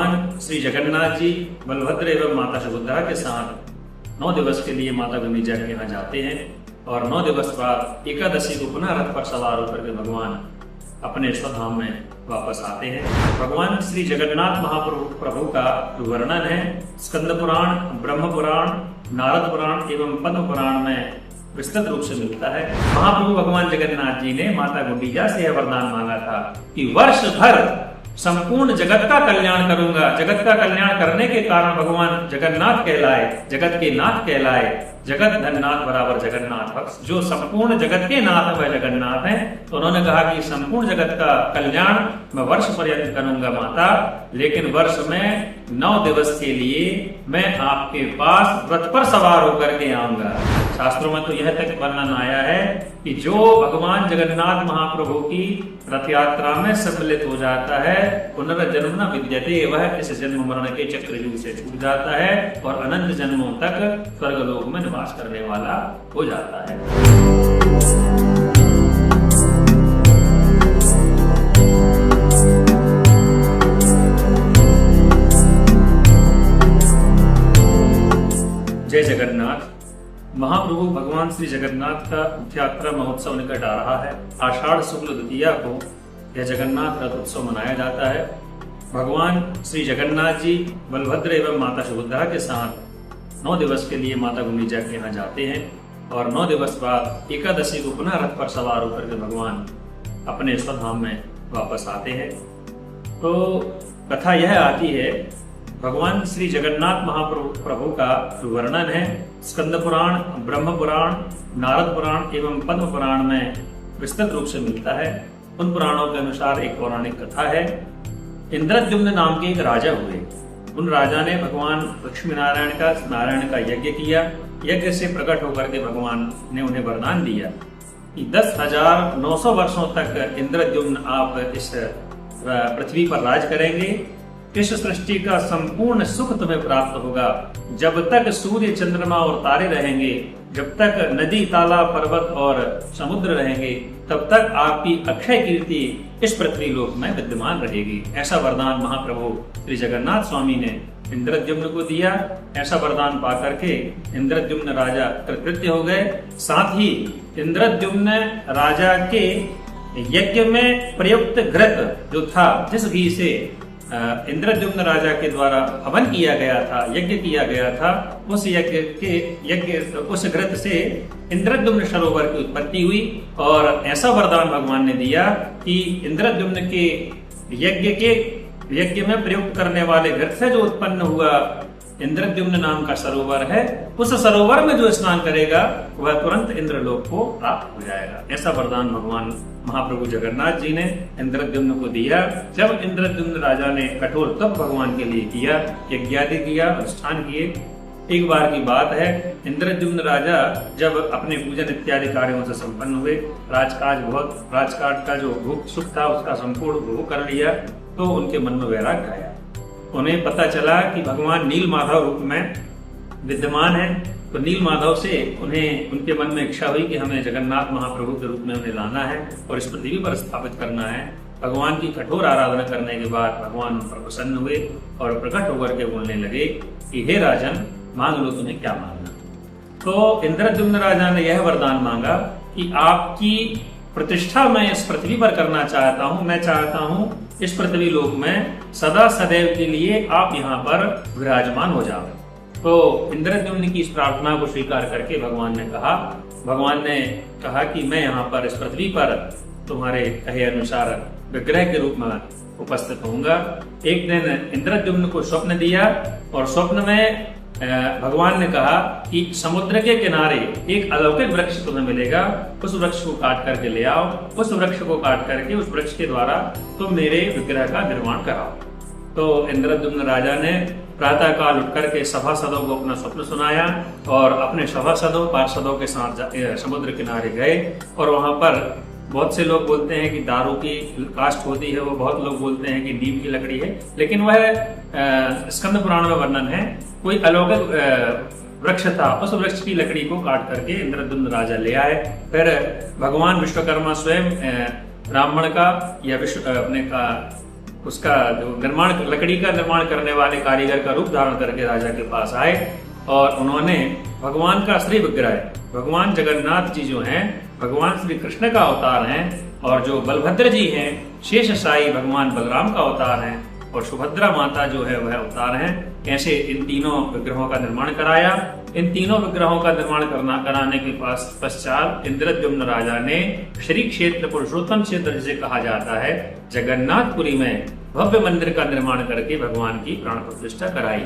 भगवान श्री जगन्नाथ जी बलभद्र एवं माता सुभद्रा के साथ 9 दिवस के लिए माता गुंडिचा के यहाँ जाते हैं और 9 दिवस बाद एकादशी को पुनः रथ पर सवार होकर के भगवान अपने स्वधाम में वापस आते हैं। भगवान श्री जगन्नाथ महाप्रभु का वर्णन है स्कंद पुराण, ब्रह्म पुराण, नारद पुराण एवं पद्म पुराण में विस्तृत रूप से मिलता है। महाप्रभु भगवान जगन्नाथ जी ने माता गुंडिचा से यह वरदान मांगा था कि वर्ष भर संपूर्ण जगत का कल्याण करूंगा। जगत का कल्याण करने के कारण भगवान जगन्नाथ कहलाए, जगत के नाथ कहलाए। जगत धननाथ बराबर जगन्नाथ भक्त, जो संपूर्ण जगत के नाथ वह जगन्नाथ हैं। तो उन्होंने कहा कि संपूर्ण जगत का कल्याण मैं वर्ष पर्यंत करूंगा माता, लेकिन वर्ष में 9 दिवस के लिए मैं आपके पास रथ पर सवार होकर के आऊंगा। शास्त्रों में तो यह तक वर्णन आया है कि जो भगवान जगन्नाथ महाप्रभु की रथ यात्रा में सम्मिलित हो जाता है पुनर्जन्म न विद्यते, वह इस जन्म मरण के चक्रव्यूह से छूट जाता है और अनंत जन्मों तक स्वर्गलोक में निवास करने वाला हो जाता है। जय जगन्नाथ। महाप्रभु भगवान श्री जगन्नाथ का रथ यात्रा महोत्सव निकट आ रहा है। आषाढ़ शुक्ल द्वितीया को यह जगन्नाथ रथ उत्सव मनाया जाता है। भगवान श्री जगन्नाथ जी बलभद्र एवं माता सुभद्रा के साथ 9 दिवस के लिए माता गुंडिचा के यहाँ जाते हैं और 9 दिवस बाद एकादशी को पुनः रथ पर सवार होकर के भगवान अपने स्वधाम में वापस आते हैं। तो कथा यह आती है, भगवान श्री जगन्नाथ महाप्रभु का वर्णन है स्कंद पुराण, ब्रह्म पुराण, नारद पुराण एवं पद्म पुराण में विस्तृत रूप से मिलता है। उन पुराणों के अनुसार एक पौराणिक कथा है। इंद्रद्युम्न नाम के एक राजा हुए। उन राजा ने भगवान लक्ष्मी नारायण का यज्ञ किया। यज्ञ से प्रकट होकर के भगवान ने उन्हें वरदान दिया कि 10,900 वर्षों तक इंद्रद्युम्न आप इस पृथ्वी पर राज करेंगे। इस सृष्टि का संपूर्ण सुख तुम्हें प्राप्त होगा। जब तक सूर्य, चंद्रमा और तारे रहेंगे, जब तक नदी, तालाब, पर्वत और समुद्र रहेंगे, तब तक आपकी अक्षय कीर्ति इस पृथ्वी लोक में विद्यमान रहेगी। ऐसा वरदान महाप्रभु श्री जगन्नाथ स्वामी ने इंद्रद्युम्न को दिया। ऐसा वरदान पाकर के इंद्रद्युम्न राजा कृतकृत्य हो गए। साथ ही इंद्रद्युम्न राजा के यज्ञ में प्रयुक्त घृत जो था, जिस घी से इंद्रद्युम्न राजा के द्वारा हवन किया गया था, यज्ञ किया गया था, उस उस घृत से इंद्रद्युम्न सरोवर की उत्पत्ति हुई। और ऐसा वरदान भगवान ने दिया कि इंद्रद्युम्न के यज्ञ में प्रयुक्त करने वाले घृत से जो उत्पन्न हुआ इंद्रद्युम्न नाम का सरोवर है, उस सरोवर में जो स्नान करेगा वह तुरंत इंद्रलोक को प्राप्त हो जाएगा। ऐसा वरदान भगवान महाप्रभु जगन्नाथ जी ने इंद्रद्युम्न को दिया। जब इंद्रद्युम्न राजा ने कठोर तप भगवान के लिए किया, यज्ञादि किया, अनुष्ठान किए। एक बार की बात है, इंद्रद्युम्न राजा जब अपने पूजन इत्यादि कार्यों से संपन्न हुए, राजकाज का जो भोग सुख था उसका संपूर्ण भोग कर लिया, तो उनके मन में वैराग्य आया। उन्हें पता चला कि भगवान नील माधव रूप में विद्यमान है। तो नील माधव से उनके मन में इच्छा हुई कि हमें जगन्नाथ महाप्रभु के रूप में उन्हें लाना है और इस पृथ्वी पर स्थापित करना है। भगवान की कठोर आराधना करने के बाद भगवान उन पर प्रसन्न हुए और प्रकट होकर के बोलने लगे कि हे राजन, मांग लो, तुम्हें क्या मांगना। तो इंद्रद्युम्न राजा ने यह वरदान मांगा कि आपकी प्रतिष्ठा मैं इस पृथ्वी पर करना चाहता हूँ। मैं चाहता हूँ इस पृथ्वी लोक में सदा सदैव के लिए आप यहाँ पर विराजमान हो जाओ। तो इंद्रद्युम्न की इस प्रार्थना को स्वीकार करके भगवान ने कहा कि मैं यहाँ पर इस पृथ्वी पर तुम्हारे कहे अनुसार विग्रह के रूप में उपस्थित होऊंगा। एक दिन इंद्रद्युम्न को स्वप्न दिया और स्वप्न में भगवान ने कहा कि समुद्र के किनारे एक अलौकिक वृक्ष तुम्हें मिलेगा, उस वृक्ष को काट करके ले आओ। उस वृक्ष को काट करके उस वृक्ष के द्वारा तुम मेरे विग्रह का निर्माण कराओ। तो इंद्रद्युम्न राजा ने प्रातः काल उठ करके सभासदों को अपना स्वप्न सुनाया और अपने सभासदों पार्षदों के साथ समुद्र किनारे गए। और वहां पर बहुत से लोग बोलते हैं कि दारू की काष्ठ होती है, वो बहुत लोग बोलते हैं कि नीम की लकड़ी है, लेकिन वह स्कंद पुराण में वर्णन है कोई अलौकिक वृक्ष था। उस वृक्ष की लकड़ी को काट करके इंद्रद्युम्न राजा ले आए। फिर भगवान विश्वकर्मा स्वयं ब्राह्मण का या उसका जो निर्माण, लकड़ी का निर्माण करने वाले कारीगर का रूप धारण करके राजा के पास आए और उन्होंने भगवान का श्री विग्रह, भगवान जगन्नाथ जी जो हैं भगवान श्री कृष्ण का अवतार हैं, और जो बलभद्र जी हैं शेषशाही भगवान बलराम का अवतार हैं, और सुभद्रा माता जो है वह अवतार हैं। ऐसे इन तीनों विग्रहों का निर्माण कराया। इन तीनों विग्रहों का निर्माण कराने के पश्चात इंद्रद्युम्न राजा ने श्री क्षेत्र पुरुषोत्तम क्षेत्र जिसे कहा जाता है जगन्नाथपुरी में भव्य मंदिर का निर्माण करके भगवान की प्राण प्रतिष्ठा कराई।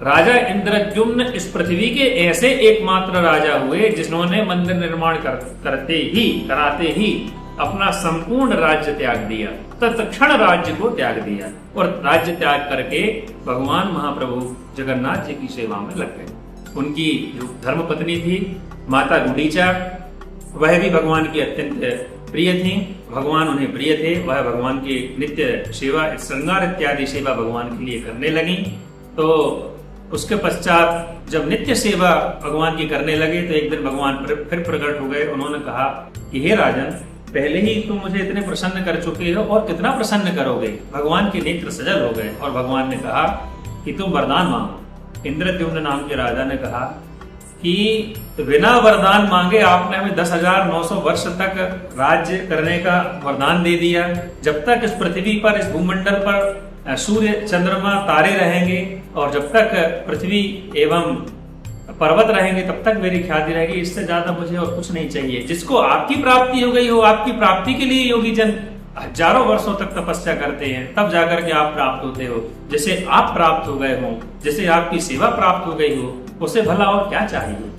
राजा इंद्रद्युम्न इस पृथ्वी के ऐसे एकमात्र राजा हुए जिन्होंने मंदिर निर्माण कराते ही अपना संपूर्ण राज्य त्याग दिया, तत्क्षण राज्य को त्याग दिया और राज्य त्याग करके भगवान महाप्रभु जगन्नाथ जी की सेवा में लग गए। उनकी जो धर्मपत्नी थी माता गुंडीचा, वह भी भगवान की अत्यंत प्रिय थी, भगवान उन्हें प्रिय थे। वह भगवान की नित्य सेवा, श्रृंगार इत्यादि सेवा भगवान के लिए करने लगी। तो उसके पश्चात जब नित्य सेवा भगवान की करने लगे तो एक दिन भगवान फिर प्रकट हो गए। उन्होंने कहा कि हे राजन, पहले ही तुम मुझे इतने प्रसन्न कर चुके हो और कितना प्रसन्न करोगे। भगवान के नेत्र सजल हो गए और भगवान ने कहा कि तुम वरदान मांगो। इंद्रद्युम्न नाम के राजा ने कहा कि बिना वरदान मांगे आपने हमें 10,900 वर्ष तक राज्य करने का वरदान दे दिया। जब तक इस पृथ्वी पर, इस भूमंडल पर सूर्य चंद्रमा तारे रहेंगे और जब तक पृथ्वी एवं पर्वत रहेंगे तब तक मेरी ख्याति रहेगी। इससे ज्यादा मुझे और कुछ नहीं चाहिए। जिसको आपकी प्राप्ति हो गई हो, आपकी प्राप्ति के लिए योगी जन हजारों वर्षों तक तपस्या करते हैं, तब जाकर के आप प्राप्त होते हो। जैसे आप प्राप्त हो गए हो, जैसे आपकी सेवा प्राप्त हो गई हो, उसे भला और क्या चाहिए।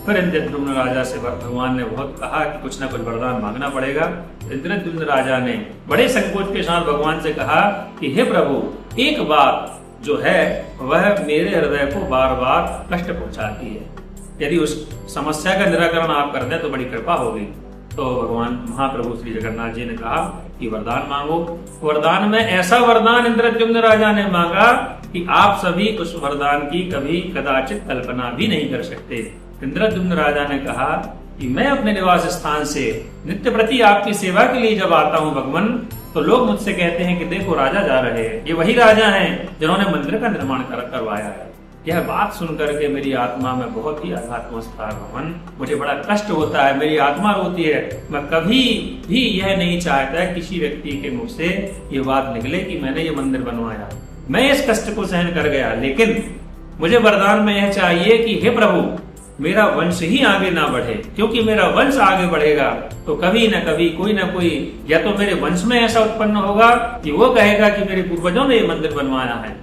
फिर इंद्रद्युम्न राजा से भगवान ने बहुत कहा कि कुछ ना कुछ वरदान मांगना पड़ेगा। इंद्रद्युम्न राजा ने बड़े संकोच के साथ भगवान से कहा कि हे प्रभु, एक बात जो है वह मेरे हृदय को बार बार कष्ट पहुंचाती है। यदि उस समस्या का निराकरण आप कर दें तो बड़ी कृपा होगी। तो भगवान महाप्रभु श्री जगन्नाथ जी ने कहा कि वरदान मांगो। वरदान में ऐसा वरदान इंद्रद्युम्न राजा ने मांगा कि आप सभी उस वरदान की कभी कदाचित कल्पना भी नहीं कर सकते। इंद्रद्युम्न राजा ने कहा कि मैं अपने निवास स्थान से नित्य प्रति आपकी सेवा के लिए जब आता हूँ भगवान, तो लोग मुझसे कहते हैं कि देखो राजा जा रहे हैं, ये वही राजा हैं जिन्होंने मंदिर का निर्माण करवाया है। यह बात सुनकर के मेरी आत्मा में बहुत ही आघात पहुंचता है भगवान, मुझे बड़ा कष्ट होता है, मेरी आत्मा रोती है। मैं कभी भी यह नहीं चाहता किसी व्यक्ति के मुख से ये बात निकले कि मैंने ये मंदिर बनवाया। मैं इस कष्ट को सहन कर गया, लेकिन मुझे वरदान में यह चाहिए कि हे प्रभु, मेरा वंश ही आगे ना बढ़े, क्योंकि मेरा वंश आगे बढ़ेगा तो कभी न कभी कोई ना कोई, या तो मेरे वंश में ऐसा उत्पन्न होगा कि वो कहेगा कि मेरे पूर्वजों ने ये मंदिर बनवाया है,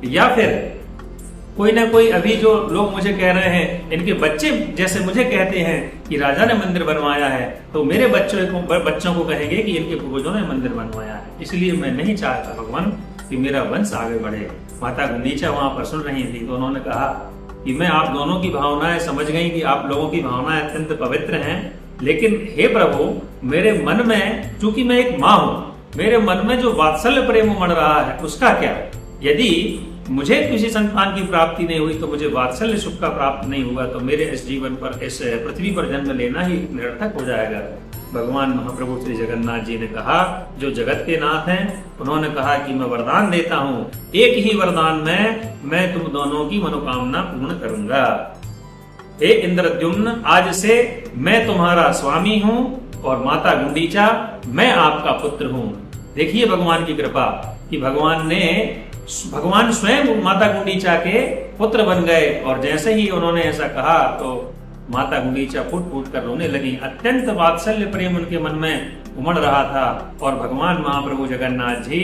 या फिर कोई ना कोई, अभी जो लोग मुझे कह रहे हैं इनके बच्चे जैसे मुझे कहते हैं कि राजा ने मंदिर बनवाया है, तो मेरे बच्चों को कहेंगे कि इनके पूर्वजों ने मंदिर बनवाया है। इसलिए मैं नहीं चाहता भगवान कि मेरा वंश आगे बढ़े। माता गुंडीचा वहां पर सुन रही थी, तो उन्होंने कहा कि मैं आप दोनों की भावनाएं समझ गई कि आप लोगों की भावनाएं अत्यंत पवित्र हैं, लेकिन हे प्रभु, मेरे मन में, चूंकि मैं एक माँ हूँ, मेरे मन में जो वात्सल्य प्रेम उमड़ रहा है उसका क्या। यदि मुझे किसी संतान की प्राप्ति नहीं हुई तो मुझे वात्सल्य सुख का प्राप्त नहीं हुआ तो मेरे इस जीवन पर, इस पृथ्वी पर जन्म लेना ही निरर्थक हो जाएगा। भगवान महाप्रभु श्री जगन्नाथ जी ने कहा, जो जगत के नाथ हैं, उन्होंने कहा कि मैं वरदान देता हूँ, एक ही वरदान में मैं तुम दोनों की मनोकामना पूर्ण करूंगा। हे इंद्रद्युम्न, आज से मैं तुम्हारा स्वामी हूँ और माता गुंडीचा मैं आपका पुत्र हूँ। देखिए भगवान की कृपा कि भगवान स्वयं माता गुंडीचा के पुत्र बन गए, और जैसे ही उन्होंने ऐसा कहा तो माता गुंडीचा फूट फूट कर रोने लगी। अत्यंत वात्सल्य प्रेम उनके मन में उमड़ रहा था और भगवान महाप्रभु जगन्नाथ जी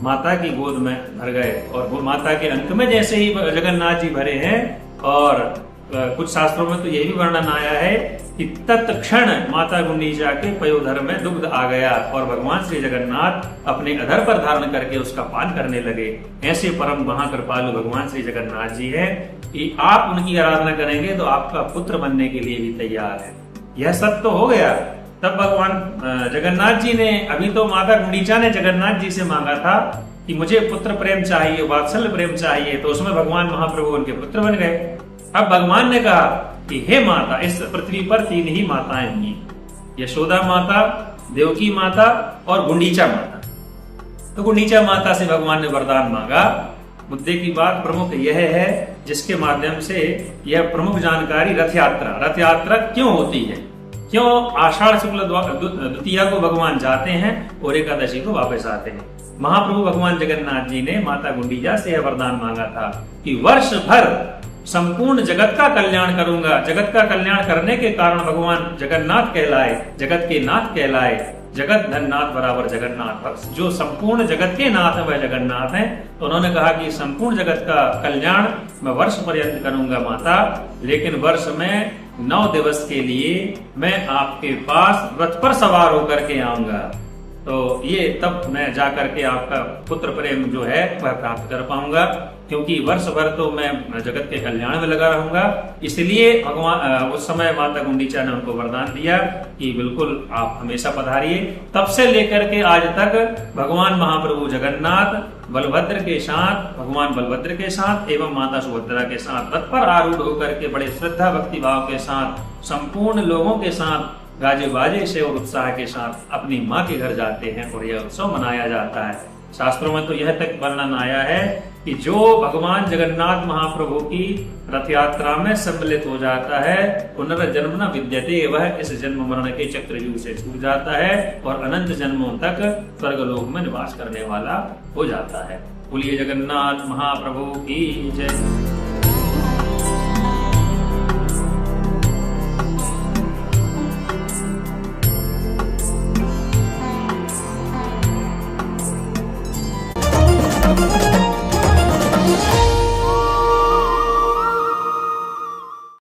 माता की गोद में भर गए। और वो माता के अंत में जैसे ही जगन्नाथ जी भरे हैं, और कुछ शास्त्रों में तो यह भी वर्णन आया है कि तत्क्षण माता गुंडीचा के पयोधर में दुग्ध आ गया और भगवान श्री जगन्नाथ अपने अधर पर धारण करके उसका पान करने लगे। ऐसे परम महाकृपालु भगवान श्री जगन्नाथ जी है कि आप उनकी आराधना करेंगे तो आपका पुत्र बनने के लिए भी तैयार है। यह सब तो हो गया। तब भगवान जगन्नाथ जी ने, अभी तो माता गुंडीचा ने जगन्नाथ जी से मांगा था कि मुझे पुत्र प्रेम चाहिए, वात्सल्य प्रेम चाहिए, तो उसमें भगवान महाप्रभु उनके पुत्र बन गए। अब भगवान ने कहा कि हे माता, इस पृथ्वी पर 3 ही माताएं हुई, यशोदा माता, देवकी माता और गुंडीचा माता। तो गुंडीचा माता से भगवान ने वरदान मांगा। मुद्दे की बात प्रमुख यह है, जिसके माध्यम से यह प्रमुख जानकारी रथ यात्रा क्यों होती है, क्यों आषाढ़ शुक्ल द्वितीया को भगवान जाते हैं और एकादशी को वापस आते हैं। महाप्रभु भगवान जगन्नाथ जी ने माता गुंडीचा से यह वरदान मांगा था कि वर्ष भर संपूर्ण जगत का कल्याण करूंगा। जगत का कल्याण करने के कारण भगवान जगन्नाथ कहलाए, जगत के नाथ कहलाए। जगत धननाथ बराबर जगन्नाथ भक्त, जो संपूर्ण जगत के नाथ है वह जगन्नाथ है। तो उन्होंने कहा कि संपूर्ण जगत का कल्याण मैं वर्ष पर्यंत करूंगा माता, लेकिन वर्ष में 9 दिवस के लिए मैं आपके पास रथ पर सवार होकर के आऊंगा। तो ये तब मैं जाकर के आपका पुत्र प्रेम जो है वह प्राप्त कर पाऊंगा, क्योंकि वर्ष भर तो मैं जगत के कल्याण में लगा रहूंगा। इसलिए भगवान उस समय माता गुंडीचा ने उनको वरदान दिया कि बिल्कुल आप हमेशा पधारिए। तब से लेकर के आज तक भगवान महाप्रभु जगन्नाथ बलभद्र के साथ, भगवान बलभद्र के साथ एवं माता सुभद्रा के साथ रथ पर आरूढ़ होकर के बड़े श्रद्धा भक्ति भाव के साथ संपूर्ण लोगों के साथ गाजे बाजे से और उत्साह के साथ अपनी माँ के घर जाते हैं और यह उत्सव मनाया जाता है। शास्त्रों में तो यह तक वर्णन आया है कि जो भगवान जगन्नाथ महाप्रभु की रथ यात्रा में सम्मिलित हो जाता है, पुनर्जन्म न विद्यते, वह इस जन्म मरण के चक्रव्यूह से छूट जाता है और अनंत जन्मों तक स्वर्गलोक में निवास करने वाला हो जाता है। बोलिए जगन्नाथ महाप्रभु की जय।